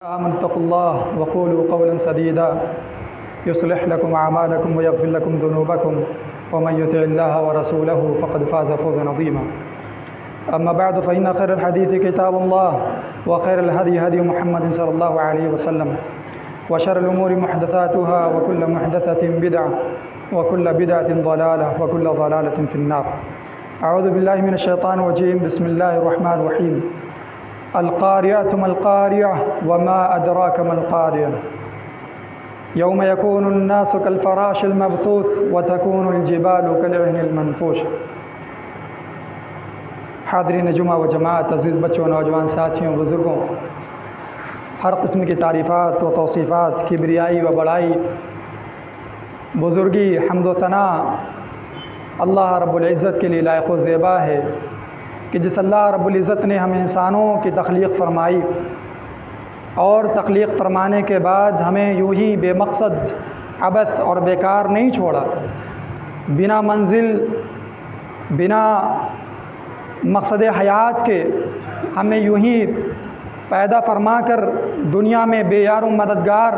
آمنوا اتقوا الله وقولوا قولا سديدا يصلح لكم أعمالكم ويغفر لكم ذنوبكم ومن يطع الله ورسوله فقد فاز فوزا عظيما. أما بعد فإن خير الحديث كتاب الله وخير الهدي هدي محمد صلى الله عليه وسلم وشر الأمور محدثاتها وكل محدثة بدعة وكل بدعة ضلالة وكل ضلالة في النار. أعوذ بالله من الشيطان الرجيم. بسم الله الرحمن الرحيم. القارعة ما القارعة وما أدراك ما القارعة يوم يكون الناس كالفراش المبثوث وتكون الجبال كالعهن المنفوش. حاضرین جمعہ و جماعت، عزیز بچوں، نوجوان ساتھیوں، بزرگوں، ہر قسم کی تعریفات و توصیفات، کبریائی و بڑائی، بزرگی، حمد و ثنا اللہ رب العزت کے لیے لائق و زیبا ہے کہ جس اللہ رب العزت نے ہم انسانوں کی تخلیق فرمائی اور تخلیق فرمانے کے بعد ہمیں یوں ہی بے مقصد، عبث اور بیکار نہیں چھوڑا، بنا منزل، بنا مقصد حیات کے ہمیں یوں ہی پیدا فرما کر دنیا میں بے یار و مددگار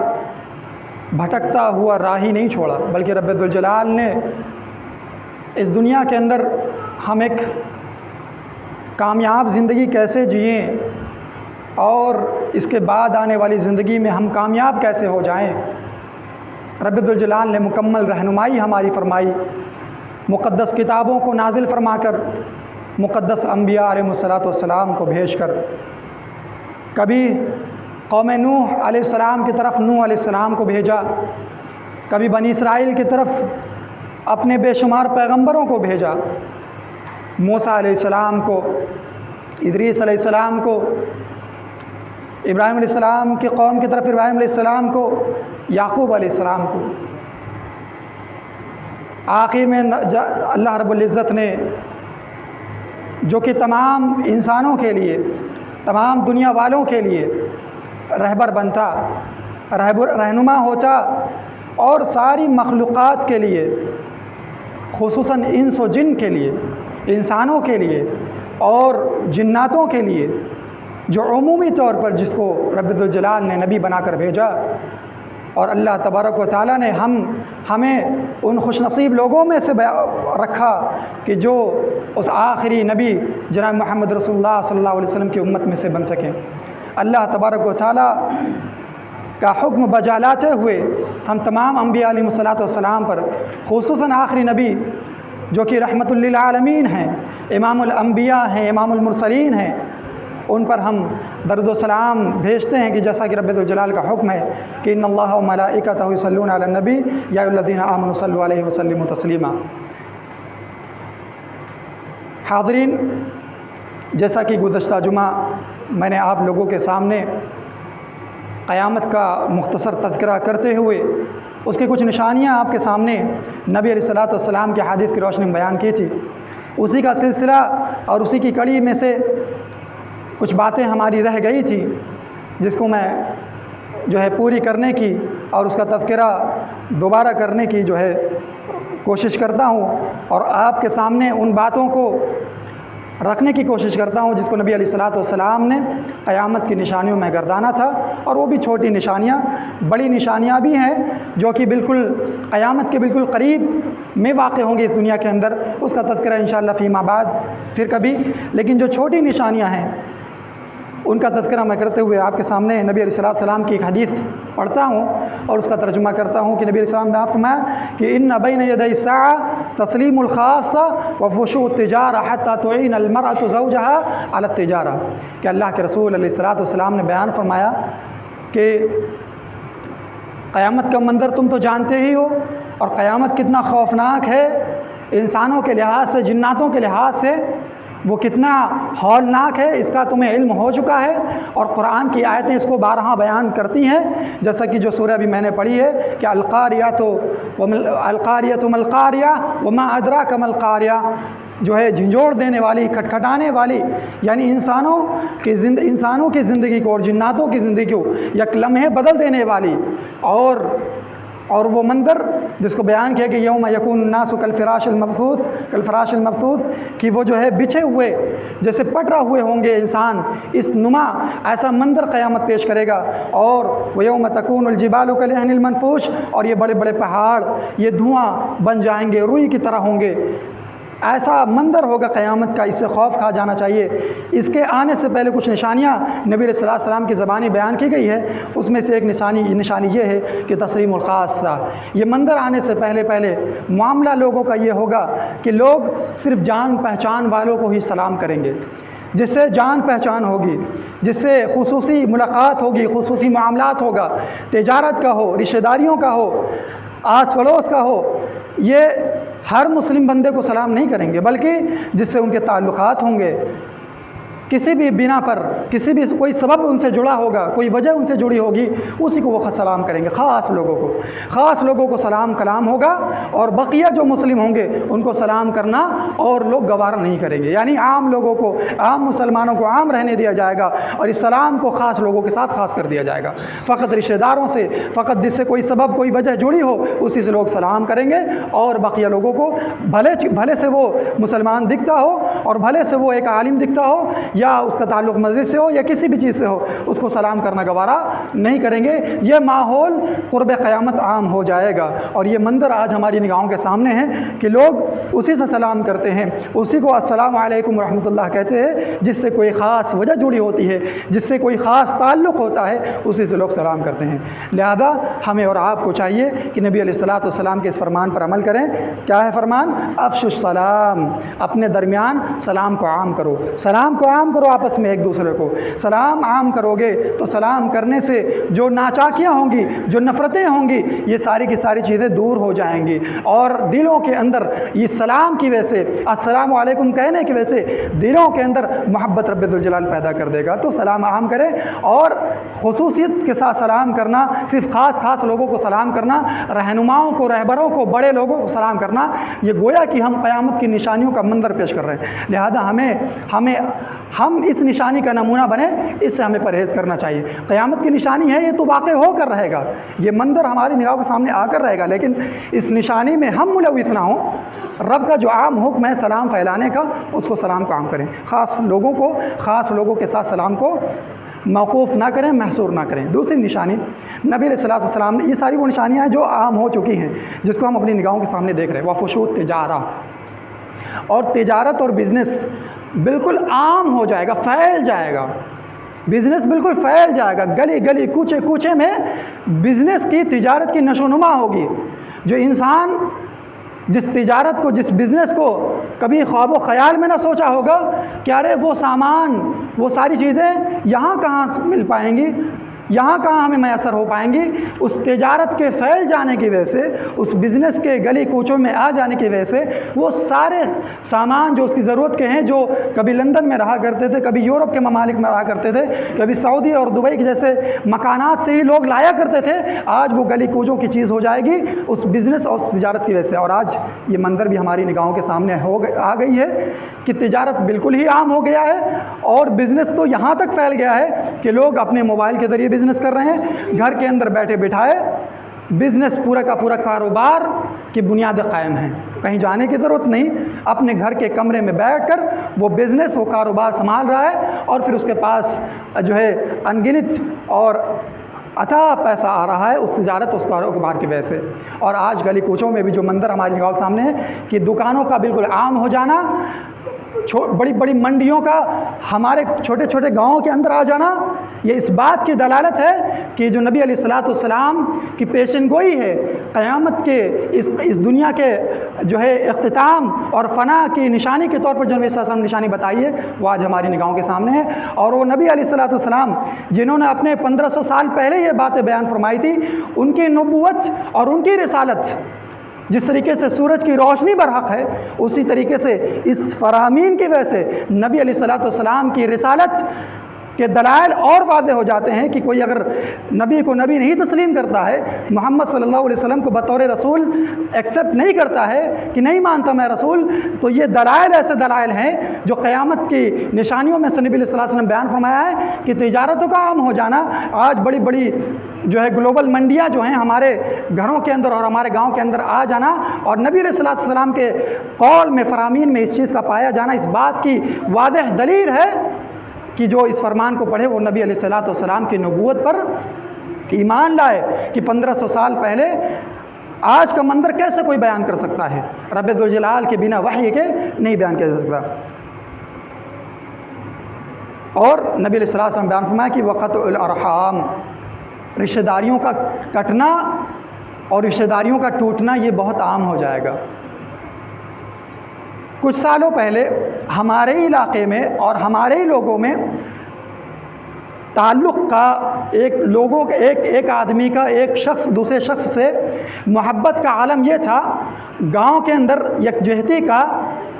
بھٹکتا ہوا راہی نہیں چھوڑا، بلکہ رب ذوالجلال نے اس دنیا کے اندر ہم ایک کامیاب زندگی کیسے جئیں اور اس کے بعد آنے والی زندگی میں ہم کامیاب کیسے ہو جائیں، رب ذوالجلال نے مکمل رہنمائی ہماری فرمائی، مقدس کتابوں کو نازل فرما کر، مقدس انبیاء علیہ السلام کو بھیج کر، کبھی قوم نوح علیہ السلام کی طرف نوح علیہ السلام کو بھیجا، کبھی بنی اسرائیل کی طرف اپنے بے شمار پیغمبروں کو بھیجا، موسیٰ علیہ السلام کو، ادریس علیہ السلام کو، ابراہیم علیہ السلام کی قوم کی طرف ابراہیم علیہ السلام کو، یعقوب علیہ السلام کو۔ آخر میں اللہ رب العزت نے جو کہ تمام انسانوں کے لیے، تمام دنیا والوں کے لیے رہبر بنتا، رہنما ہوتا، اور ساری مخلوقات کے لیے، خصوصاً انس و جن کے لیے، انسانوں کے لیے اور جناتوں کے لیے، جو عمومی طور پر جس کو رب ذوالجلال نے نبی بنا کر بھیجا، اور اللہ تبارک و تعالیٰ نے ہمیں ان خوش نصیب لوگوں میں سے رکھا کہ جو اس آخری نبی جناب محمد رسول اللہ صلی اللہ علیہ وسلم کی امت میں سے بن سکیں۔ اللہ تبارک و تعالیٰ کا حکم بجا لاتے ہوئے ہم تمام انبیاء علیہ السلام پر، خصوصاً آخری نبی جو کہ رحمت للعالمین ہیں، امام الانبیاء ہیں، امام المرسلین ہیں، ان پر ہم درود و سلام بھیجتے ہیں کہ جیسا کہ رب ذوالجلال کا حکم ہے کہ ان اللہ و ملائکتہ یصلون علی النبی یا ایھا الذین آمنوا صلوا علیہ وسلموا تسلیما۔ حاضرین، جیسا کہ گزشتہ جمعہ میں نے آپ لوگوں کے سامنے قیامت کا مختصر تذکرہ کرتے ہوئے اس کی کچھ نشانیاں آپ کے سامنے نبی علیہ السلام کی حدیث کی روشنی میں بیان کی تھی، اسی کا سلسلہ اور اسی کی کڑی میں سے کچھ باتیں ہماری رہ گئی تھی، جس کو میں جو ہے پوری کرنے کی اور اس کا تذکرہ دوبارہ کرنے کی جو ہے کوشش کرتا ہوں، اور آپ کے سامنے ان باتوں کو رکھنے کی کوشش کرتا ہوں جس کو نبی علیہ السلام نے قیامت کی نشانیوں میں گردانا تھا، اور وہ بھی چھوٹی نشانیاں، بڑی نشانیاں بھی ہیں جو کہ بالکل قیامت کے بالکل قریب میں واقع ہوں گی اس دنیا کے اندر، اس کا تذکرہ انشاءاللہ فیما بعد پھر کبھی، لیکن جو چھوٹی نشانیاں ہیں ان کا تذکرہ میں کرتے ہوئے آپ کے سامنے نبی علیہ السلام کی ایک حدیث پڑھتا ہوں اور اس کا ترجمہ کرتا ہوں کہ نبی علیہ السلام نے فرمایا کہ ان بین یدی الساعہ تسلیم الخاصہ وفشو التجارہ حتی تعین المرأة زوجها علی التجارہ، کہ اللہ کے رسول علیہ السلام نے بیان فرمایا کہ قیامت کا منظر تم تو جانتے ہی ہو، اور قیامت کتنا خوفناک ہے، انسانوں کے لحاظ سے، جناتوں کے لحاظ سے وہ کتنا ہولناک ہے، اس کا تمہیں علم ہو چکا ہے، اور قرآن کی آیتیں اس کو بارہا بیان کرتی ہیں، جیسا کہ جو سورہ بھی میں نے پڑھی ہے کہ القاریۃ ما القاریہ وما ادراک ما القاریہ، جو ہے جھنجھوڑ دینے والی، کھٹکھٹانے والی، یعنی انسانوں کی زندگی کو اور جناتوں کی زندگی کو یک لمحے بدل دینے والی، اور اور وہ منظر جس کو بیان کیا کہ یوم یکون الناس کالفراش المبثوث کہ وہ جو ہے بچھے ہوئے جیسے پٹرا ہوئے ہوں گے انسان، اس نما ایسا منظر قیامت پیش کرے گا۔ اور ویوم تکون الجبال کالعہن المنفوش، اور یہ بڑے بڑے پہاڑ یہ دھواں بن جائیں گے، روئی کی طرح ہوں گے۔ ایسا منظر ہوگا قیامت کا، اس سے خوف کھا جانا چاہیے۔ اس کے آنے سے پہلے کچھ نشانیاں نبی علیہ السلام کی زبانی بیان کی گئی ہے، اس میں سے ایک نشانی یہ ہے کہ تسلیم الخاصہ، یہ منظر آنے سے پہلے معاملہ لوگوں کا یہ ہوگا کہ لوگ صرف جان پہچان والوں کو ہی سلام کریں گے، جس سے جان پہچان ہوگی، جس سے خصوصی ملاقات ہوگی، خصوصی معاملات ہوگا، تجارت کا ہو، رشتہ داریوں کا ہو، آس پڑوس کا ہو، یہ ہر مسلم بندے کو سلام نہیں کریں گے، بلکہ جس سے ان کے تعلقات ہوں گے، کسی بھی بنا پر کسی بھی کوئی سبب ان سے جڑا ہوگا، کوئی وجہ ان سے جڑی ہوگی، اسی کو وہ سلام کریں گے۔ خاص لوگوں کو سلام کلام ہوگا، اور بقیہ جو مسلم ہوں گے ان کو سلام کرنا اور لوگ گوارا نہیں کریں گے، یعنی عام لوگوں کو، عام مسلمانوں کو عام رہنے دیا جائے گا، اور اس سلام کو خاص لوگوں کے ساتھ خاص کر دیا جائے گا۔ فقط رشتہ داروں سے، فقط جس سے کوئی سبب کوئی وجہ جڑی ہو اسی سے لوگ سلام کریں گے، اور بقیہ لوگوں کو بھلے سے وہ مسلمان دکھتا ہو اور بھلے سے وہ ایک عالم دکھتا ہو یا اس کا تعلق مسجد سے ہو یا کسی بھی چیز سے ہو، اس کو سلام کرنا گوارا نہیں کریں گے۔ یہ ماحول قرب قیامت عام ہو جائے گا، اور یہ منظر آج ہماری نگاہوں کے سامنے ہے کہ لوگ اسی سے سلام کرتے ہیں، اسی کو السلام علیکم ورحمۃ اللہ کہتے ہیں، جس سے کوئی خاص وجہ جڑی ہوتی ہے، جس سے کوئی خاص تعلق ہوتا ہے، اسی سے لوگ سلام کرتے ہیں۔ لہذا ہمیں اور آپ کو چاہیے کہ نبی علیہ السلام کے اس فرمان پر عمل کریں۔ کیا ہے فرمان؟ افشوا السلام، اپنے درمیان سلام کو عام کرو، سلام کو عام کرو، آپس میں ایک دوسرے کو سلام عام کرو گے تو سلام کرنے سے جو ناچاکیاں ہوں گی، جو نفرتیں ہوں گی، یہ ساری کی ساری چیزیں دور ہو جائیں گی، اور دلوں کے اندر یہ سلام کی وجہ سے، السلام علیکم کہنے کی وجہ سے دلوں کے اندر محبت رب ذوالجلال پیدا کر دے گا۔ تو سلام عام کریں، اور خصوصیت کے ساتھ سلام کرنا، صرف خاص لوگوں کو سلام کرنا، رہنماؤں کو، رہبروں کو، بڑے لوگوں کو سلام کرنا، یہ گویا کہ ہم قیامت کی نشانیوں کا منظر پیش کر رہے ہیں۔ لہذا ہم اس نشانی کا نمونہ بنیں، اس سے ہمیں پرہیز کرنا چاہیے۔ قیامت کی نشانی ہے، یہ تو واقع ہو کر رہے گا، یہ منظر ہماری نگاہوں کے سامنے آ کر رہے گا، لیکن اس نشانی میں ہم ملوث نہ ہوں۔ رب کا جو عام حکم ہے سلام پھیلانے کا، اس کو سلام کو عام کریں، خاص لوگوں کے ساتھ سلام کو موقوف نہ کریں، محصور نہ کریں۔ دوسری نشانی نبی علیہ السلام نے، یہ ساری وہ نشانیاں ہیں جو عام ہو چکی ہیں، جس کو ہم اپنی نگاہوں کے سامنے دیکھ رہے ہیں۔ وفشو التجارہ، اور تجارت اور بزنس بالکل عام ہو جائے گا، پھیل جائے گا، بزنس بالکل پھیل جائے گا، گلی کوچے میں بزنس کی، تجارت کی نشو و نما ہوگی۔ جو انسان جس تجارت کو، جس بزنس کو کبھی خواب و خیال میں نہ سوچا ہوگا کہ ارے وہ سامان، وہ ساری چیزیں یہاں کہاں مل پائیں گی، یہاں کہاں ہمیں میسر ہو پائیں گی، اس تجارت کے پھیل جانے کی وجہ سے، اس بزنس کے گلی کوچوں میں آ جانے کی وجہ سے، وہ سارے سامان جو اس کی ضرورت کے ہیں، جو کبھی لندن میں رہا کرتے تھے، کبھی یورپ کے ممالک میں رہا کرتے تھے، کبھی سعودی اور دبئی کے جیسے مکانات سے ہی لوگ لایا کرتے تھے، آج وہ گلی کوچوں کی چیز ہو جائے گی اس بزنس اور تجارت کی وجہ سے۔ اور آج یہ منظر بھی ہماری نگاہوں کے سامنے آ گئی ہے کہ تجارت بالکل ہی عام ہو گیا ہے، اور بزنس تو یہاں تک پھیل گیا ہے کہ لوگ اپنے موبائل کے ذریعے بزنس کر رہے ہیں، گھر کے اندر بیٹھے بٹھائے بزنس، پورا کا پورا کاروبار کی بنیادیں قائم ہیں، کہیں جانے کی ضرورت نہیں، اپنے گھر کے کمرے میں بیٹھ کر وہ بزنس، وہ کاروبار سنبھال رہا ہے، اور پھر اس کے پاس جو ہے انگنت اور عطا پیسہ آ رہا ہے اس تجارت، اس کاروبار کی وجہ سے۔ اور آج گلی کوچوں میں بھی جو منظر ہماری نگاہوں کے سامنے ہے کہ دکانوں کا بالکل عام ہو جانا، بڑی بڑی منڈیوں کا ہمارے چھوٹے چھوٹے گاؤں کے اندر آ جانا، یہ اس بات کی دلالت ہے کہ جو نبی علیہ السلام کی پیشن گوئی ہے قیامت کے، اس دنیا کے جو ہے اختتام اور فنا کی نشانی کے طور پر جو نبی صلی اللہ علیہ وسلم نے نشانی بتائی ہے، وہ آج ہماری نگاہوں کے سامنے ہے۔ اور وہ نبی علیہ السلام جنہوں نے اپنے 1500 سال پہلے یہ باتیں بیان فرمائی تھی، ان کی نبوت اور ان کی رسالت جس طریقے سے سورج کی روشنی برحق ہے، اسی طریقے سے اس فرامین کی وجہ سے نبی علیہ السلام کی رسالت کہ دلائل اور واضح ہو جاتے ہیں کہ کوئی اگر نبی کو نبی نہیں تسلیم کرتا ہے، محمد صلی اللہ علیہ وسلم کو بطور رسول ایکسیپٹ نہیں کرتا ہے کہ نہیں مانتا میں رسول، تو یہ دلائل ایسے دلائل ہیں جو قیامت کی نشانیوں میں سے نبی صلی اللہ علیہ وسلم بیان فرمایا ہے کہ تجارتوں کا عام ہو جانا، آج بڑی بڑی جو ہے گلوبل منڈیاں جو ہیں ہمارے گھروں کے اندر اور ہمارے گاؤں کے اندر آ جانا، اور نبی علیہ الصلوۃ والسلام کے قول میں فرامین میں اس چیز کا پایا جانا، اس بات کی واضح دلیل ہے کہ جو اس فرمان کو پڑھے وہ نبی علیہ الصلوۃ والسلام کی نبوت پر ایمان لائے کہ 1500 سال پہلے آج کا منظر کیسے کوئی بیان کر سکتا ہے، رب ذوالجلال کے بنا وحی کے نہیں بیان کیا جا سکتا۔ اور نبی علیہ الصلوۃ والسلام بیان فرمایا کہ وقطع الارحام، رشتہ داریوں کا کٹنا اور رشتہ داریوں کا ٹوٹنا یہ بہت عام ہو جائے گا۔ کچھ سالوں پہلے ہمارے علاقے میں اور ہمارے ہی لوگوں میں تعلق کا ایک آدمی کا ایک شخص دوسرے شخص سے محبت کا عالم یہ تھا، گاؤں کے اندر یکجہتی کا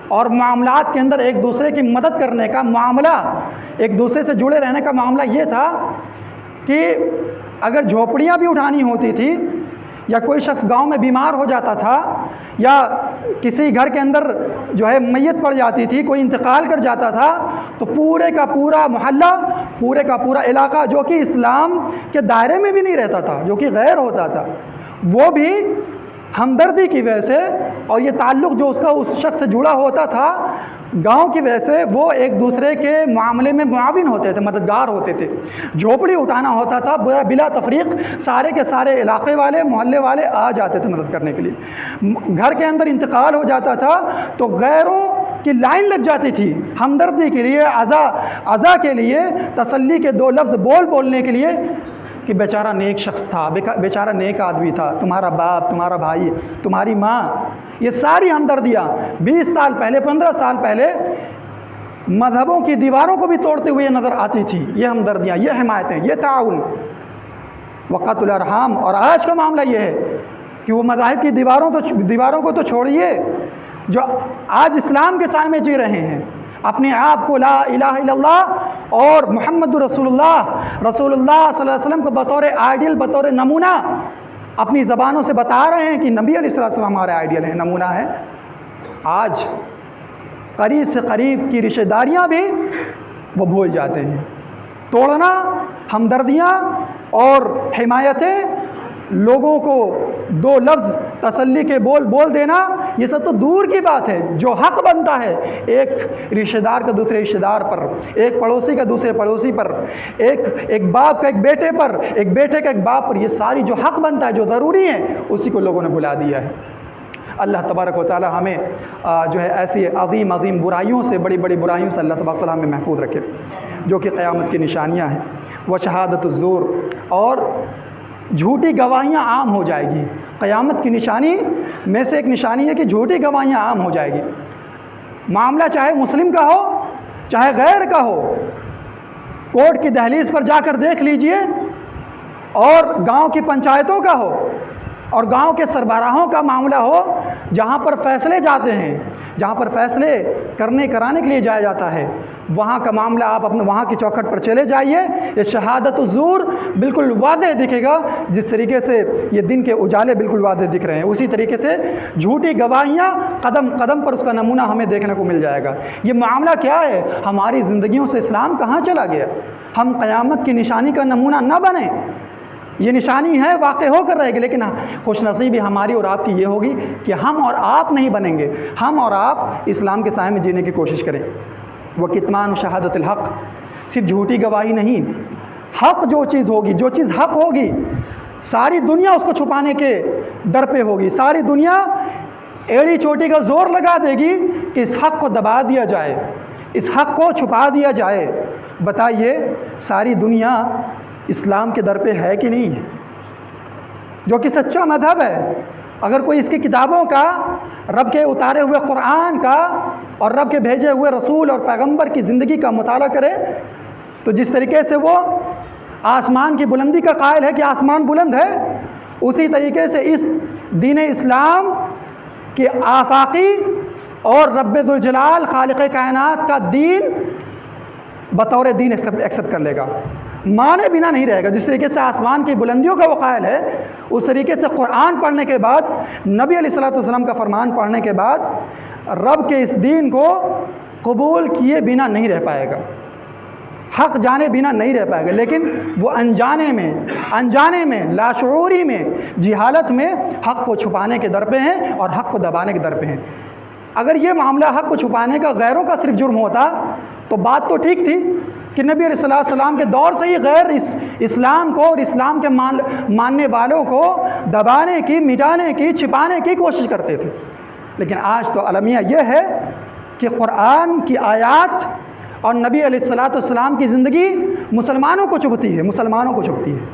اور معاملات کے اندر ایک دوسرے کی مدد کرنے کا معاملہ، ایک دوسرے سے جڑے رہنے کا معاملہ یہ تھا کہ اگر جھوپڑیاں بھی اٹھانی ہوتی تھی یا کوئی شخص گاؤں میں بیمار ہو جاتا تھا یا کسی گھر کے اندر جو ہے میت پڑ جاتی تھی، کوئی انتقال کر جاتا تھا، تو پورے کا پورا محلہ، پورے کا پورا علاقہ جو کہ اسلام کے دائرے میں بھی نہیں رہتا تھا، جو کہ غیر ہوتا تھا، وہ بھی ہمدردی کی وجہ سے اور یہ تعلق جو اس کا اس شخص سے جڑا ہوتا تھا گاؤں کی وجہ سے، وہ ایک دوسرے کے معاملے میں معاون ہوتے تھے، مددگار ہوتے تھے۔ جھوپڑی اٹھانا ہوتا تھا بلا تفریق، سارے کے سارے علاقے والے محلے والے آ جاتے تھے مدد کرنے کے لیے۔ گھر کے اندر انتقال ہو جاتا تھا تو غیروں کی لائن لگ جاتی تھی ہمدردی کے لیے، عزا کے لیے، تسلی کے دو لفظ بولنے کے لیے کہ بیچارہ نیک شخص تھا، بیچارہ نیک آدمی تھا، تمہارا باپ، تمہارا بھائی، تمہاری ماں۔ یہ ساری ہمدردیاں 20 سال پہلے، 15 سال پہلے مذہبوں کی دیواروں کو بھی توڑتے ہوئے نظر آتی تھی، یہ ہمدردیاں، یہ حمایتیں، یہ تعاون، وقت الارحام۔ اور آج کا معاملہ یہ ہے کہ وہ مذاہب کی دیواروں کو تو چھوڑیے، جو آج اسلام کے سائے میں جی رہے ہیں، اپنے آپ کو لا الہ الا اللہ اور محمد رسول اللہ صلی اللہ علیہ وسلم کو بطور آئیڈیل، بطور نمونہ اپنی زبانوں سے بتا رہے ہیں کہ نبی علیہ السلام ہمارے آئیڈیل ہیں، نمونہ ہیں۔ آج قریب سے قریب کی رشتہ داریاں بھی وہ بھول جاتے ہیں۔ توڑنا، ہمدردیاں اور حمایتیں، لوگوں کو دو لفظ تسلی کے بول دینا، یہ سب تو دور کی بات ہے۔ جو حق بنتا ہے ایک رشتہ دار کا دوسرے رشتہ دار پر، ایک پڑوسی کا دوسرے پڑوسی پر، ایک باپ کا ایک بیٹے پر، ایک بیٹے کا ایک باپ پر، یہ ساری جو حق بنتا ہے، جو ضروری ہے، اسی کو لوگوں نے بھلا دیا ہے۔ اللہ تبارک و تعالی ہمیں جو ہے ایسی عظیم عظیم برائیوں سے، بڑی بڑی برائیوں سے اللہ تبارک و تعالی ہمیں محفوظ رکھے، جو کہ قیامت کی نشانیاں ہیں۔ وہ شہادت الزور، اور جھوٹی گواہیاں عام ہو جائے گی۔ قیامت کی نشانی میں سے ایک نشانی ہے کہ جھوٹی گواہیاں عام ہو جائے گی۔ معاملہ چاہے مسلم کا ہو چاہے غیر کا ہو، کورٹ کی دہلیز پر جا کر دیکھ لیجئے، اور گاؤں کی پنچایتوں کا ہو اور گاؤں کے سربراہوں کا معاملہ ہو، جہاں پر فیصلے جاتے ہیں، جہاں پر فیصلے کرانے کے لیے جایا جاتا ہے، وہاں کا معاملہ آپ اپنے وہاں کی چوکھٹ پر چلے جائیے، یہ شہادت الزور بالکل واضح دکھے گا۔ جس طریقے سے یہ دن کے اجالے بالکل واضح دکھ رہے ہیں، اسی طریقے سے جھوٹی گواہیاں قدم قدم پر اس کا نمونہ ہمیں دیکھنے کو مل جائے گا۔ یہ معاملہ کیا ہے؟ ہماری زندگیوں سے اسلام کہاں چلا گیا؟ ہم قیامت کی نشانی کا نمونہ نہ بنیں۔ یہ نشانی ہے، واقع ہو کر رہے گی، لیکن خوش نصیبی ہماری اور آپ کی یہ ہوگی کہ ہم اور آپ نہیں بنیں گے، ہم اور آپ اسلام کے سائے میں جینے کی کوشش کریں۔ وہ کتمان شہادت الحق، صرف جھوٹی گواہی نہیں، حق جو چیز ہوگی، جو چیز حق ہوگی، ساری دنیا اس کو چھپانے کے در پہ ہوگی، ساری دنیا ایڑی چوٹی کا زور لگا دے گی کہ اس حق کو دبا دیا جائے، اس حق کو چھپا دیا جائے۔ بتائیے ساری دنیا اسلام کے در پہ ہے کہ نہیں ہے؟ جو کہ سچا مذہب ہے، اگر کوئی اس کی کتابوں کا، رب کے اتارے ہوئے قرآن کا اور رب کے بھیجے ہوئے رسول اور پیغمبر کی زندگی کا مطالعہ کرے، تو جس طریقے سے وہ آسمان کی بلندی کا قائل ہے کہ آسمان بلند ہے، اسی طریقے سے اس دین اسلام کے آفاقی اور رب ذوالجلال خالق کائنات کا دین بطور دین ایکسیپٹ کر لے گا، مانے بنا نہیں رہے گا۔ جس طریقے سے آسمان کی بلندیوں کا وہ قائل ہے، اس طریقے سے قرآن پڑھنے کے بعد، نبی علیہ الصلوۃ والسلام کا فرمان پڑھنے کے بعد رب کے اس دین کو قبول کیے بنا نہیں رہ پائے گا، حق جانے بنا نہیں رہ پائے گا۔ لیکن وہ انجانے میں لاشعوری میں جہالت میں حق کو چھپانے کے در پہ ہیں اور حق کو دبانے کے در پہ ہیں۔ اگر یہ معاملہ حق کو چھپانے کا غیروں کا صرف جرم ہوتا تو بات تو ٹھیک تھی کہ نبی علیہ السلام کے دور سے ہی غیر اسلام کو اور اسلام کے ماننے والوں کو دبانے کی، مٹانے کی، چھپانے کی کوشش کرتے تھے۔ لیکن آج تو المیہ یہ ہے کہ قرآن کی آیات اور نبی علیہ السلام کی زندگی مسلمانوں کو چبھتی ہے، مسلمانوں کو چبھتی ہے۔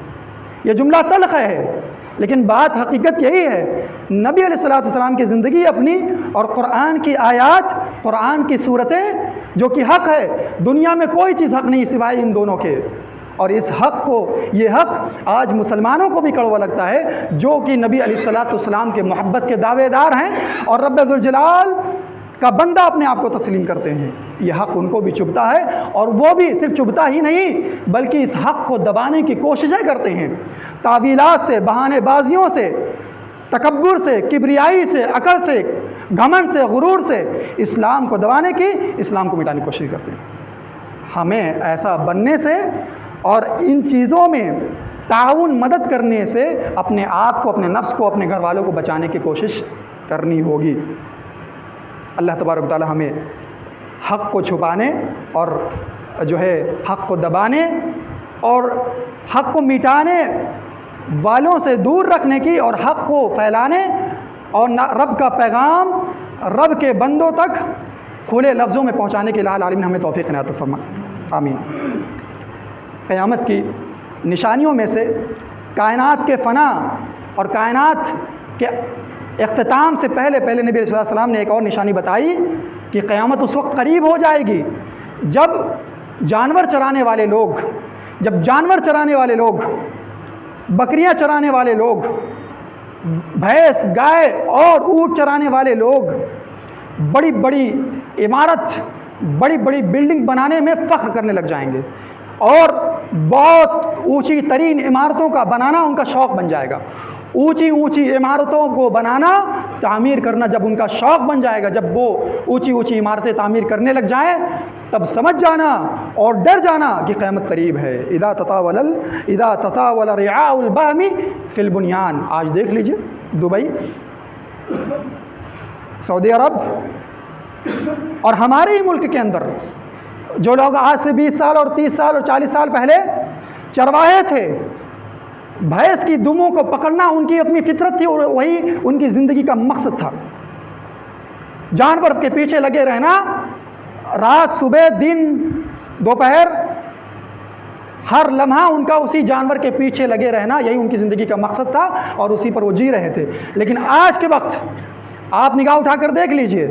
یہ جملہ تلخ ہے لیکن بات حقیقت یہی ہے، نبی علیہ السلام کی زندگی اپنی اور قرآن کی آیات، قرآن کی صورتیں جو کہ حق ہے، دنیا میں کوئی چیز حق نہیں سوائے ان دونوں کے، اور اس حق کو، یہ حق آج مسلمانوں کو بھی کڑوا لگتا ہے جو کہ نبی علیہ السلام کے محبت کے دعوے دار ہیں اور رب ذوالجلال کا بندہ اپنے آپ کو تسلیم کرتے ہیں۔ یہ حق ان کو بھی چبھتا ہے، اور وہ بھی صرف چبھتا ہی نہیں بلکہ اس حق کو دبانے کی کوششیں کرتے ہیں، تعویلات سے، بہانے بازیوں سے، تکبر سے، کبریائی سے، عقل سے، گھمنڈ سے، غرور سے اسلام کو دبانے کی، اسلام کو مٹانے کی کوشش کرتے ہیں۔ ہمیں ایسا بننے سے اور ان چیزوں میں تعاون، مدد کرنے سے اپنے آپ کو، اپنے نفس کو، اپنے گھر والوں کو بچانے کی کوشش کرنی ہوگی۔ اللہ تبارک و تعالی ہمیں حق کو چھپانے اور جو ہے حق کو دبانے اور حق کو مٹانے والوں سے دور رکھنے کی، اور حق کو پھیلانے اور رب کا پیغام رب کے بندوں تک کھلے لفظوں میں پہنچانے کے الہ العالمین ہمیں توفیق عنایت فرمائے، آمین۔ قیامت کی نشانیوں میں سے کائنات کے فنا اور کائنات کے اختتام سے پہلے نبی علیہ السلام نے ایک اور نشانی بتائی کہ قیامت اس وقت قریب ہو جائے گی جب جانور چرانے والے لوگ، بکریاں چرانے والے لوگ، بھینس، گائے اور اونٹ چرانے والے لوگ بڑی بڑی عمارت، بڑی بڑی بلڈنگ بنانے میں فخر کرنے لگ جائیں گے، اور بہت اونچی ترین عمارتوں کا بنانا ان کا شوق بن جائے گا۔ اونچی عمارتوں کو بنانا، تعمیر کرنا جب ان کا شوق بن جائے گا، جب وہ اونچی عمارتیں تعمیر کرنے لگ جائیں، تب سمجھ جانا اور ڈر جانا کہ قیامت قریب ہے۔ اذا تطاول رعاء البهم فی البنیان۔ آج دیکھ لیجئے دبئی، سعودی عرب اور ہمارے ہی ملک کے اندر جو لوگ آج سے 20 سال اور 30 سال اور 40 سال پہلے چرواہے تھے، بھینس کی دموں کو پکڑنا ان کی اپنی فطرت تھی اور وہی ان کی زندگی کا مقصد تھا۔ جانور کے پیچھے لگے رہنا، رات، صبح، دن، دوپہر، ہر لمحہ ان کا اسی جانور کے پیچھے لگے رہنا، یہی ان کی زندگی کا مقصد تھا اور اسی پر وہ جی رہے تھے۔ لیکن آج کے وقت آپ نگاہ اٹھا کر دیکھ لیجئے،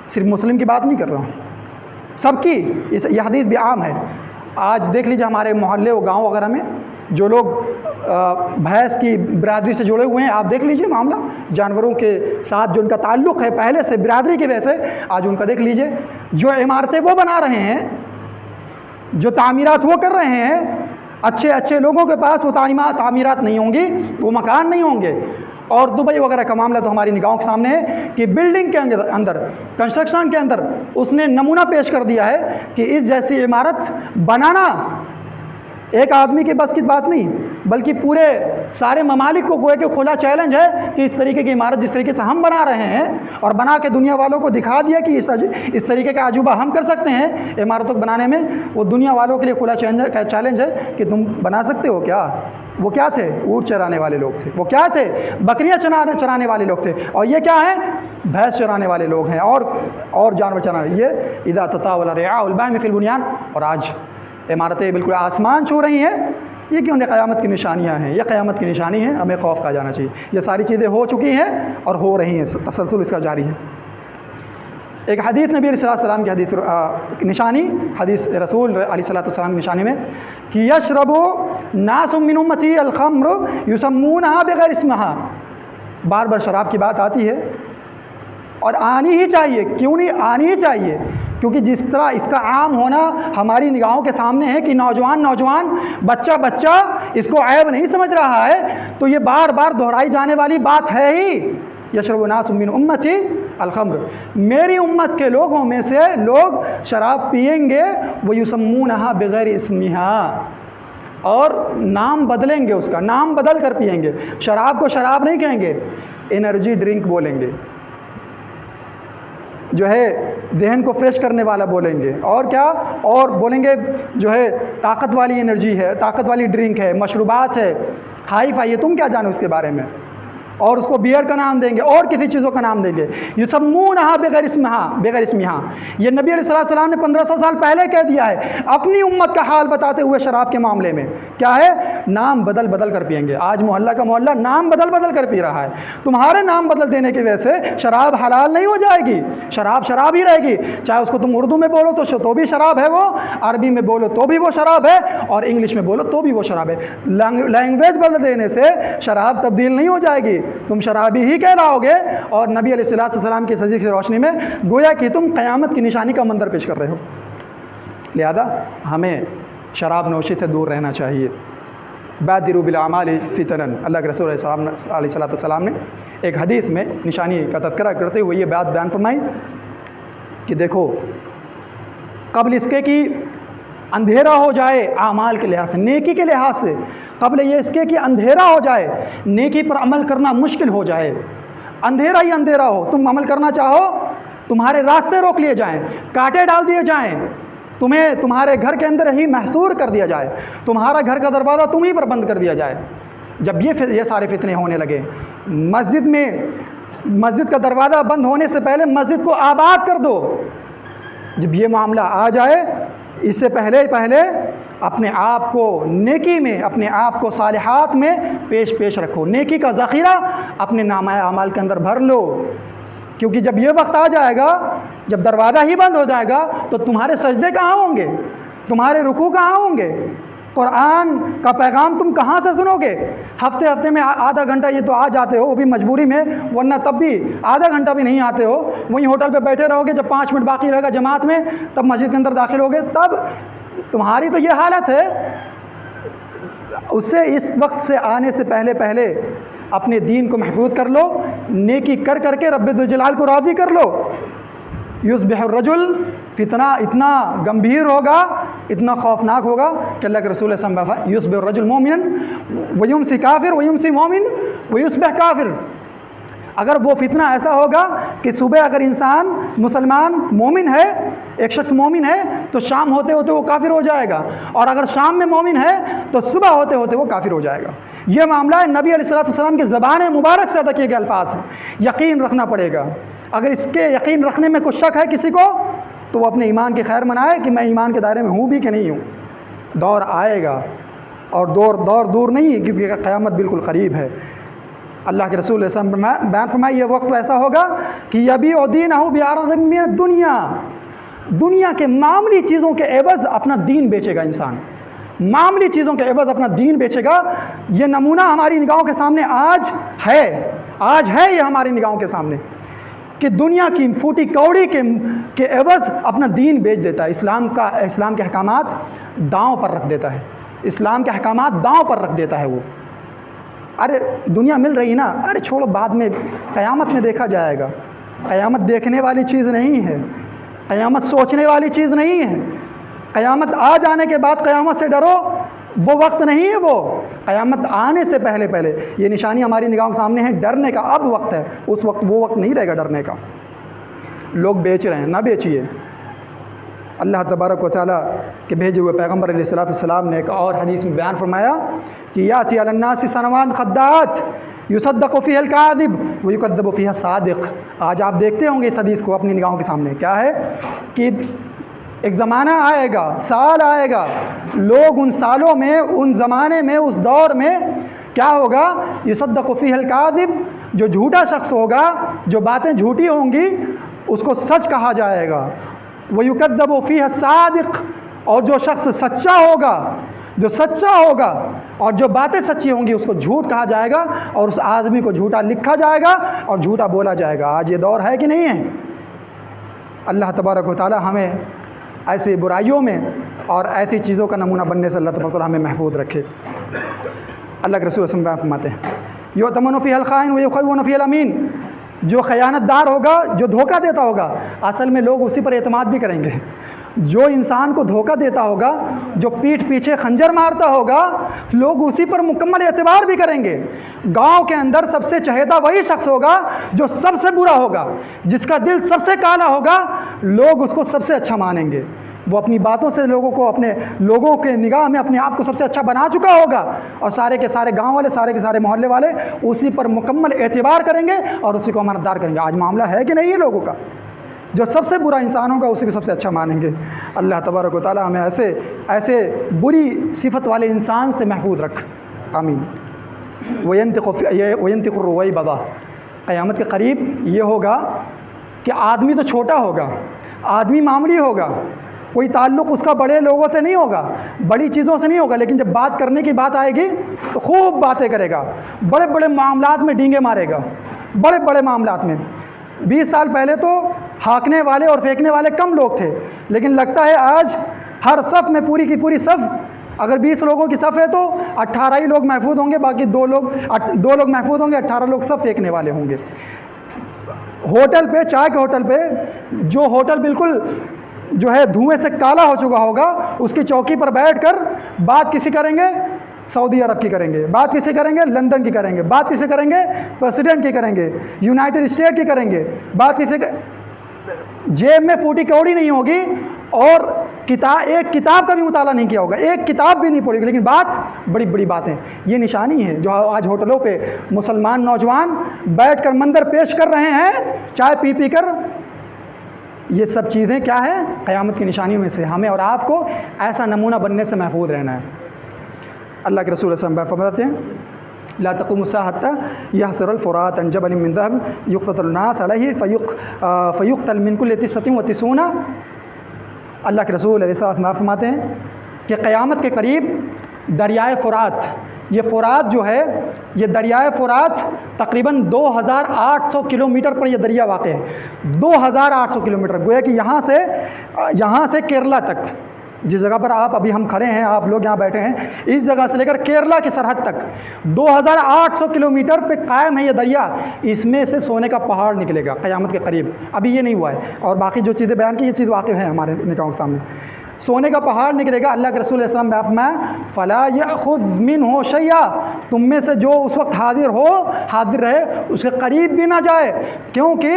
صرف مسلم کی بات نہیں کر رہا ہوں، سب کی یہ حدیث بھی عام ہے۔ آج دیکھ لیجئے ہمارے محلے و گاؤں وغیرہ میں جو لوگ بھینس کی برادری سے جڑے ہوئے ہیں، آپ دیکھ لیجئے معاملہ، جانوروں کے ساتھ جو ان کا تعلق ہے پہلے سے برادری کی وجہ سے، آج ان کا دیکھ لیجئے، جو عمارتیں وہ بنا رہے ہیں، جو تعمیرات وہ کر رہے ہیں، اچھے لوگوں کے پاس وہ تعمیرات نہیں ہوں گی، وہ مکان نہیں ہوں گے۔ اور دبئی وغیرہ کا معاملہ تو ہماری نگاہوں کے سامنے ہے کہ بلڈنگ کے اندر، کنسٹرکشن کے اندر اس نے نمونہ پیش کر دیا ہے کہ اس جیسی عمارت بنانا ایک آدمی کے بس کی بات نہیں، بلکہ پورے سارے ممالک کو گویا کہ کھلا چیلنج ہے کہ اس طریقے کی عمارت جس طریقے سے ہم بنا رہے ہیں اور بنا کے دنیا والوں کو دکھا دیا کہ اس طریقے کا عجوبہ ہم کر سکتے ہیں عمارتوں کو بنانے میں، وہ دنیا والوں کے لیے کھلا چیلنج ہے کہ تم بنا سکتے ہو کیا؟ وہ کیا تھے؟ اونٹ چرانے والے لوگ تھے۔ وہ کیا تھے؟ بکریاں چرانے والے لوگ تھے۔ اور یہ کیا ہیں؟ بھینس چرانے والے لوگ ہیں اور جانور چرانے۔ یہ اذا تطاول رعاء البهم فی البنیان، اور آج عمارتیں بالکل آسمان چھو رہی ہیں۔ یہ کیوں؟ قیامت کی نشانیاں ہیں، یہ قیامت کی نشانی ہے، ہمیں خوف کھا جانا چاہیے۔ یہ ساری چیزیں ہو چکی ہیں اور ہو رہی ہیں، تسلسل اس کا جاری ہے۔ ایک حدیث نبی علیہ السلام کی حدیث نشانی، حدیث رسول علیہ السلام کی نشانی میں کہ یشرب ناس من امتی الخمر یسمونها بغیر اسمها، بار بار شراب کی بات آتی ہے اور آنی ہی چاہیے، کیوں نہیں آنی ہی چاہیے، کیونکہ جس طرح اس کا عام ہونا ہماری نگاہوں کے سامنے ہے کہ نوجوان بچہ اس کو عیب نہیں سمجھ رہا ہے، تو یہ بار بار دہرائی جانے والی بات ہے ہی، یشرب الناس من امتی الخمر، میری امت کے لوگوں میں سے لوگ شراب پئیں گے، ویسمونہا بغیر اسمہا، اور نام بدلیں گے، اس کا نام بدل کر پئیں گے، شراب کو شراب نہیں کہیں گے، انرجی ڈرنک بولیں گے، جو ہے ذہن کو فریش کرنے والا بولیں گے، اور کیا، اور بولیں گے جو ہے طاقت والی انرجی ہے، طاقت والی ڈرنک ہے، مشروبات ہے، ہائی فائی ہے، تم کیا جانو اس کے بارے میں، اور اس کو بیئر کا نام دیں گے اور کسی چیزوں کا نام دیں گے، یسمونہا بغیر اسمہا، یہ نبی علیہ السلام نے 1500 سال پہلے کہہ دیا ہے، اپنی امت کا حال بتاتے ہوئے شراب کے معاملے میں کیا ہے، نام بدل بدل کر پئیں گے۔ آج محلہ کا محلہ نام بدل بدل کر پی رہا ہے، تمہارے نام بدل دینے کی وجہ سے شراب حلال نہیں ہو جائے گی، شراب ہی رہے گی، چاہے اس کو تم اردو میں بولو تو بھی شراب ہے وہ، عربی میں بولو تو بھی وہ شراب ہے، اور انگلش میں بولو تو بھی وہ شراب ہے، لینگویج بدل دینے سے شراب تبدیل نہیں ہو جائے گی، تم شرابی ہی کہلاؤ گے، اور نبی علیہ السلام کی حدیث کی روشنی میں گویا کہ تم قیامت کی نشانی کا منظر پیش کر رہے ہو۔ لہذا ہمیں شراب نوشی سے دور رہنا چاہیے۔ بادروا بالاعمال فتنا، اللہ کے رسول علیہ السلام نے ایک حدیث میں نشانی کا تذکرہ کرتے ہوئے یہ بات بیان فرمائی کہ دیکھو، قبل اس کے کہ اندھیرا ہو جائے اعمال کے لحاظ سے، نیکی کے لحاظ سے، قبل یہ اس کے کہ اندھیرا ہو جائے، نیکی پر عمل کرنا مشکل ہو جائے، اندھیرا ہی اندھیرا ہو، تم عمل کرنا چاہو، تمہارے راستے روک لیے جائیں، کانٹے ڈال دیے جائیں، تمہیں تمہارے گھر کے اندر ہی محصور کر دیا جائے، تمہارا گھر کا دروازہ تم ہی پر بند کر دیا جائے، جب یہ سارے فتنے ہونے لگے، مسجد کا دروازہ بند ہونے سے پہلے مسجد کو آباد کر دو، جب یہ معاملہ آ جائے، اس سے پہلے اپنے آپ کو نیکی میں، اپنے آپ کو صالحات میں پیش رکھو، نیکی کا ذخیرہ اپنے نامہ اعمال کے اندر بھر لو، کیونکہ جب یہ وقت آ جائے گا، جب دروازہ ہی بند ہو جائے گا، تو تمہارے سجدے کہاں ہوں گے، تمہارے رکوع کہاں ہوں گے، قرآن کا پیغام تم کہاں سے سنو گے؟ ہفتے میں آدھا گھنٹہ یہ تو آ جاتے ہو، وہ بھی مجبوری میں، ورنہ تب بھی آدھا گھنٹہ بھی نہیں آتے ہو، وہیں ہوٹل پہ بیٹھے رہو گے، جب 5 منٹ باقی رہے گا جماعت میں تب مسجد کے اندر داخل ہوگے، تب تمہاری تو یہ حالت ہے۔ اسے اس وقت سے آنے سے پہلے اپنے دین کو محفوظ کر لو، نیکی کر کے رب ذوالجلال کو راضی کر لو۔ یصبح الرجل، فتنہ اتنا گمبھیر ہوگا، اتنا خوفناک ہوگا کہ اللہ کے رسول صلی اللہ علیہ وسلم یصبح الرجل مومنا ویمسی کافر ویمسی مومن ویصبح کافر، اگر وہ فتنہ ایسا ہوگا کہ صبح اگر انسان مسلمان مومن ہے، ایک شخص مومن ہے، تو شام ہوتے ہوتے وہ کافر ہو جائے گا، اور اگر شام میں مومن ہے تو صبح ہوتے ہوتے وہ کافر ہو جائے گا۔ یہ معاملہ ہے، نبی علیہ السلام کی زبان مبارک سے ادا کیے گئے الفاظ ہیں، یقین رکھنا پڑے گا۔ اگر اس کے یقین رکھنے میں کچھ شک ہے کسی کو، تو وہ اپنے ایمان کی خیر منائے کہ میں ایمان کے دائرے میں ہوں بھی کہ نہیں ہوں۔ دور آئے گا، اور دور دور نہیں ہے، کیونکہ قیامت بالکل قریب ہے۔ اللہ کے رسول صلی اللہ علیہ وسلم بیان فرمائے، یہ وقت ایسا ہوگا کہ یبیع دینہ بعرض من الدنیا، دنیا کے معاملی چیزوں کے عوض اپنا دین بیچے گا انسان، معاملی چیزوں کے عوض اپنا دین بیچے گا۔ یہ نمونہ ہماری نگاہوں کے سامنے آج ہے یہ ہماری نگاہوں کے سامنے کہ دنیا کی پھوٹی کوڑی کے عوض اپنا دین بیچ دیتا ہے، اسلام کے احکامات داؤں پر رکھ دیتا ہے، اسلام کے احکامات داؤں پر رکھ دیتا ہے وہ۔ ارے دنیا مل رہی نا، ارے چھوڑو، بعد میں قیامت میں دیکھا جائے گا۔ قیامت دیکھنے والی چیز نہیں ہے، قیامت سوچنے والی چیز نہیں ہے، قیامت آ جانے کے بعد قیامت سے ڈرو، وہ وقت نہیں ہے، وہ قیامت آنے سے پہلے یہ نشانی ہماری نگاہوں کے سامنے ہے، ڈرنے کا اب وقت ہے، اس وقت وہ وقت نہیں رہے گا ڈرنے کا۔ لوگ بیچ رہے ہیں، نہ بیچیے۔ اللہ تبارک و تعالیٰ کے بھیجے ہوئے پیغمبر علیہ السلام نے ایک اور حدیث میں بیان فرمایا کہ یاتی علی الناس سنوات خداعات یصدق فیہا الکاذب ویکذب فیہا الصادق۔ آج آپ دیکھتے ہوں گے اس حدیث کو اپنی نگاہوں کے سامنے، کیا ہے کہ ایک زمانہ آئے گا، سال آئے گا، لوگ ان سالوں میں، ان زمانے میں، اس دور میں کیا ہوگا، یصدق فیہا الکاذب، جو جھوٹا شخص ہوگا، جو باتیں جھوٹی ہوں گی اس کو سچ کہا جائے گا، وَيُكَذَّبُ فِيهَا الصَّادِقُ، اور جو شخص سچا ہوگا اور جو باتیں سچی ہوں گی اس کو جھوٹ کہا جائے گا، اور اس آدمی کو جھوٹا لکھا جائے گا اور جھوٹا بولا جائے گا۔ آج یہ دور ہے کہ نہیں ہے؟ اللہ تبارک و تعالی ہمیں ایسی برائیوں میں اور ایسی چیزوں کا نمونہ بننے سے اللہ تبارک و تعالی ہمیں محفوظ رکھے۔ اللہ کے رسول صلی اللہ علیہ وسلم فرماتے ہیں یؤتمن فیہ الخائن ویخون فیہ الامین، جو خیانت دار ہوگا، جو دھوکہ دیتا ہوگا، اصل میں لوگ اسی پر اعتماد بھی کریں گے۔ جو انسان کو دھوکہ دیتا ہوگا، جو پیٹھ پیچھے خنجر مارتا ہوگا، لوگ اسی پر مکمل اعتبار بھی کریں گے۔ گاؤں کے اندر سب سے چہیتا وہی شخص ہوگا جو سب سے برا ہوگا، جس کا دل سب سے کالا ہوگا، لوگ اس کو سب سے اچھا مانیں گے۔ وہ اپنی باتوں سے لوگوں کے نگاہ میں اپنے آپ کو سب سے اچھا بنا چکا ہوگا، اور سارے کے سارے گاؤں والے، سارے کے سارے محلے والے اسی پر مکمل اعتبار کریں گے اور اسی کو امانت دار کریں گے۔ آج معاملہ ہے کہ نہیں ہے لوگوں کا؟ جو سب سے برا انسان ہوگا اسی کو سب سے اچھا مانیں گے۔ اللہ تبارک و تعالی ہمیں ایسے بری صفت والے انسان سے محفوظ رکھ، آمین۔ وَيَنْتِقُ الرُّوَيْبَضَ، قیامت کے قریب یہ ہوگا کہ آدمی تو چھوٹا ہوگا، آدمی معمولی ہوگا، کوئی تعلق اس کا بڑے لوگوں سے نہیں ہوگا، بڑی چیزوں سے نہیں ہوگا، لیکن جب بات کرنے کی بات آئے گی تو خوب باتیں کرے گا، بڑے بڑے معاملات میں ڈینگے مارے گا، بڑے بڑے معاملات میں۔ 20 سال پہلے تو ہانکنے والے اور پھینکنے والے کم لوگ تھے، لیکن لگتا ہے آج ہر صف میں پوری کی پوری صف، اگر 20 لوگوں کی صف ہے تو 18 ہی لوگ محفوظ ہوں گے، باقی دو لوگ محفوظ ہوں گے، 18 لوگ صف پھینکنے والے ہوں گے۔ ہوٹل پہ، چائے کے ہوٹل پہ، جو ہوٹل بالکل جو ہے دھوئیں سے کالا ہو چکا ہوگا، اس کی چوکی پر بیٹھ کر بات کسی کریں گے، سعودی عرب کی کریں گے، بات کسی کریں گے، لندن کی کریں گے، بات کسی کریں گے، پریسیڈنٹ کی کریں گے، یونائٹڈ اسٹیٹ کی کریں گے، بات کسی جیب میں فوٹی کوڑی نہیں ہوگی، اور ایک کتاب کا بھی مطالعہ نہیں کیا ہوگا، ایک کتاب بھی نہیں پڑھی ہوگی، لیکن بات بڑی بڑی باتیں۔ یہ نشانی ہے جو آج ہوٹلوں پہ مسلمان نوجوان بیٹھ کر منظر پیش کر رہے ہیں، چائے پی پی کر۔ یہ سب چیزیں کیا ہیں؟ قیامت کی نشانیوں میں سے۔ ہمیں اور آپ کو ایسا نمونہ بننے سے محفوظ رہنا ہے۔ اللہ کے رسول صلی اللہ علیہ وسلم فرماتے ہیں لا تقوم الساعة حتى يحسر الفرات عن جبل من ذهب يقتتل الناس عليه فيقتل من كل 99۔ اللہ کے رسول علیہ السلام فرماتے ہیں کہ قیامت کے قریب دریائے فرات، یہ فرات جو ہے، یہ دریائے فرات تقریباً 2800 کلومیٹر پر یہ دریا واقع ہے۔ 2800 کلومیٹر، گویا کہ یہاں سے کیرلا تک، جس جگہ پر ابھی ہم کھڑے ہیں، آپ لوگ یہاں بیٹھے ہیں، اس جگہ سے لے کر کیرلا کی سرحد تک 2800 کلومیٹر پہ قائم ہے یہ دریا۔ اس میں سے سونے کا پہاڑ نکلے گا قیامت کے قریب، ابھی یہ نہیں ہوا ہے، اور باقی جو چیزیں بیان کی یہ چیز واقع ہے ہمارے نگاہوں کے سامنے۔ سونے کا پہاڑ نکلے گا۔ اللہ کے رسول علیہ السلام نے فرمایا فلا یأخذ منہ شیئا، تم میں سے جو اس وقت حاضر رہے اس کے قریب بھی نہ جائے، کیونکہ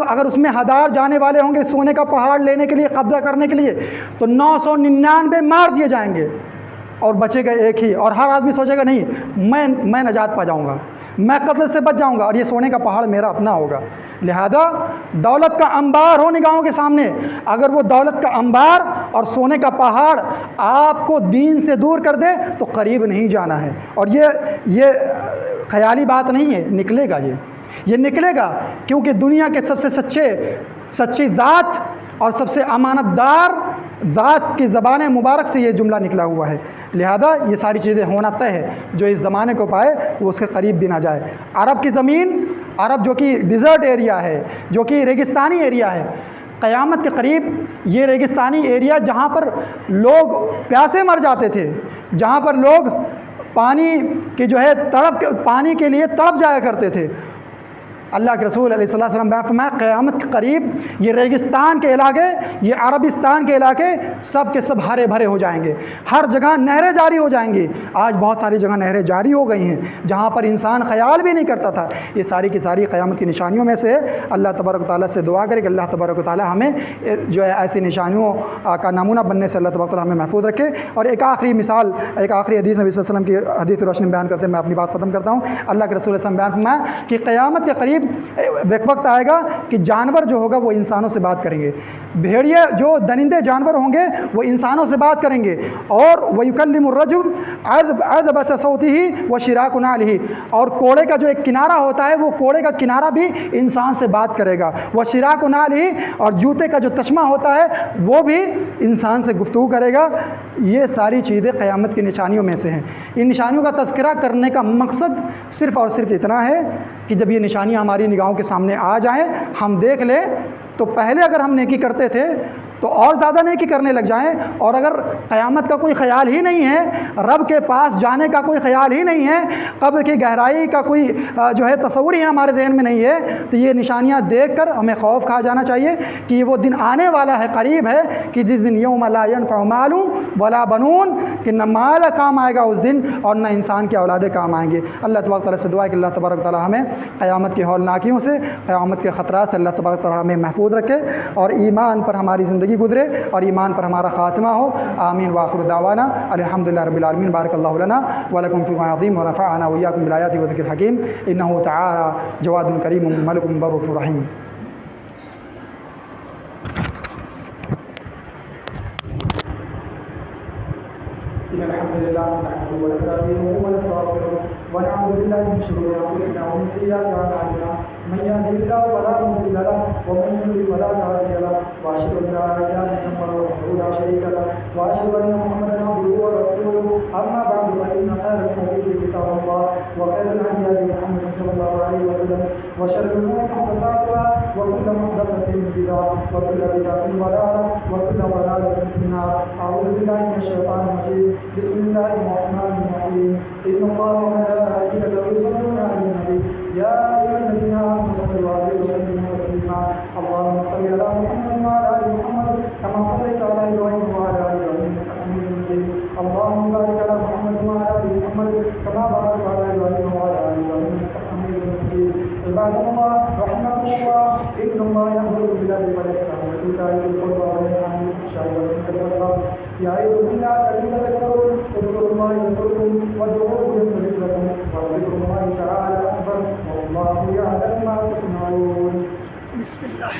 اگر اس میں 1000 جانے والے ہوں گے سونے کا پہاڑ لینے کے لیے، قبضہ کرنے کے لیے، تو 999 مار دیے جائیں گے اور بچے گا ایک ہی، اور ہر آدمی سوچے گا نہیں میں نجات پا جاؤں گا، میں قتل سے بچ جاؤں گا، اور یہ سونے کا پہاڑ میرا اپنا ہوگا۔ لہذا دولت کا انبار ہو نگاہوں کے سامنے، اگر وہ دولت کا انبار اور سونے کا پہاڑ آپ کو دین سے دور کر دے تو قریب نہیں جانا ہے۔ اور یہ خیالی بات نہیں ہے، نکلے گا، یہ نکلے گا، کیونکہ دنیا کے سب سے سچی ذات اور سب سے امانت دار ذات کی زبان مبارک سے یہ جملہ نکلا ہوا ہے۔ لہذا یہ ساری چیزیں ہونا طے ہے، جو اس زمانے کو پائے وہ اس کے قریب بھی نہ جائے۔ عرب کی زمین، عرب جو کہ ڈیزرٹ ایریا ہے، جو کہ ریگستانی ایریا ہے، قیامت کے قریب یہ ریگستانی ایریا جہاں پر لوگ پیاسے مر جاتے تھے، جہاں پر لوگ پانی کی جو ہے پانی کے لیے تڑپ جایا کرتے تھے، اللہ کے رسول علیہ السلام نے فرمایا قیامت کے قریب یہ ریگستان کے علاقے، یہ عربستان کے علاقے سب کے سب ہرے بھرے ہو جائیں گے، ہر جگہ نہریں جاری ہو جائیں گی۔ آج بہت ساری جگہ نہریں جاری ہو گئی ہیں جہاں پر انسان خیال بھی نہیں کرتا تھا۔ یہ ساری کی ساری قیامت کی نشانیوں میں سے ہے۔ اللہ تبارک و تعالیٰ سے دعا کرے کہ اللہ تبارک و تعالیٰ ہمیں جو ہے ایسی نشانیوں کا نمونہ بننے سے اللہ تبارک و تعالیٰ ہمیں محفوظ رکھے۔ اور ایک آخری مثال، ایک آخری حدیث نبی صلی اللہ علیہ وسلم کی حدیث روشنی بیان کرتے میں اپنی بات ختم کرتا ہوں۔ اللہ کے رسول صلی اللہ علیہ وسلم بیان فرمایا کہ قیامت کے قریب ایک وقت آئے گا کہ جانور جو ہوگا وہ انسانوں سے بات کریں گے، بھیڑیے جو درندے جانور ہوں گے وہ انسانوں سے بات کریں گے، اور وَيُكَلِّمُ الرَّجُلُ عَذْبَةَ صَوْتِهِ وَشِرَاكُ نَعْلِهِ، اور کوڑے کا جو ایک کنارہ ہوتا ہے وہ کوڑے کا کنارہ بھی انسان سے بات کرے گا، وَشِرَاكُ نَعْلِهِ، اور جوتے کا جو تسمہ ہوتا ہے وہ بھی انسان سے گفتگو کرے گا۔ یہ ساری چیزیں قیامت کی نشانیوں میں سے ہیں۔ ان نشانیوں کا تذکرہ کرنے کا مقصد صرف اور صرف اتنا ہے کہ جب یہ نشانیاں ہماری نگاہوں کے سامنے آ جائیں، ہم دیکھ لیں، تو پہلے اگر ہم نیکی کرتے تھے تو اور زیادہ نیکی کرنے لگ جائیں، اور اگر قیامت کا کوئی خیال ہی نہیں ہے، رب کے پاس جانے کا کوئی خیال ہی نہیں ہے، قبر کی گہرائی کا کوئی جو ہے تصور ہی ہمارے ذہن میں نہیں ہے، تو یہ نشانیاں دیکھ کر ہمیں خوف کھا جانا چاہیے کہ یہ وہ دن آنے والا ہے، قریب ہے، کہ جس دن یوم لا ینفع مال ولا بنون، کہ نہ مال کام آئے گا اس دن اور نہ انسان کی اولادیں کام آئیں گے۔ اللہ تبارک تعالیٰ سے دعا ہے کہ اللہ تبارک تعالیٰ ہمیں قیامت کی ہولناکیوں سے، قیامت کے خطرات سے اللہ تبارک تعالیٰ ہمیں محفوظ رکھے، اور ایمان پر ہماری زندگی گزرے اور ایمان پر ہمارا خاتمہ ہو۔ آمین وآخر دعوانا الحمدللہ رب العالمین۔ بارک اللہ لنا ولکم فی القرآن العظیم ونفعنا وإیاکم بالآیات والذکر الحکیم، انہ تعالی جواد کریم ملک بر رحیم۔ الحمد للہ نحمده ونستعینه ونستغفره ونعوذ باللہ من شرور انفسنا ومن سیئات اعمالنا، من يهده الله فلا مضل له ومن يضلل فلا هادي له، واشهد ان لا اله الا الله وحده لا شريك له، واشهد ان محمدا عبده ورسوله، اما بعد فان خير الحديث كتاب الله، وخير الهدي هدي محمد صلى الله عليه وسلم، وشر الامور محدثاتها، وكل محدثة بدعة، وكل بدعة ضلالة، وكل ضلالة في النار۔ اعوذ بالله من الشيطان الرجيم، بسم الله الرحمن الرحيم، ان الله وملائكته يصلون على النبي، يا ايها الذين امنوا صلوا عليه وسلموا تسليما، اللهم صل على محمد وعلى ال محمد كما صليت على ابراهيم وعلى ال ابراهيم انك حميد مجيد، اللهم بارك على محمد وعلى ال محمد كما باركت على ابراهيم وعلى ال ابراهيم انك حميد مجيد۔ عباد الله رحمكم الله، ان الله يامر بالعدل والاحسان وايتاء ذي القربى وينهى عن الفحشاء والمنكر والبغي يعظكم لعلكم تذكرون، اذكروا الله يذكركم وادعوه يستجب لكم، وذكر الله تعالى اكبر، والله يعلم ما تصنعون۔ بسم الله۔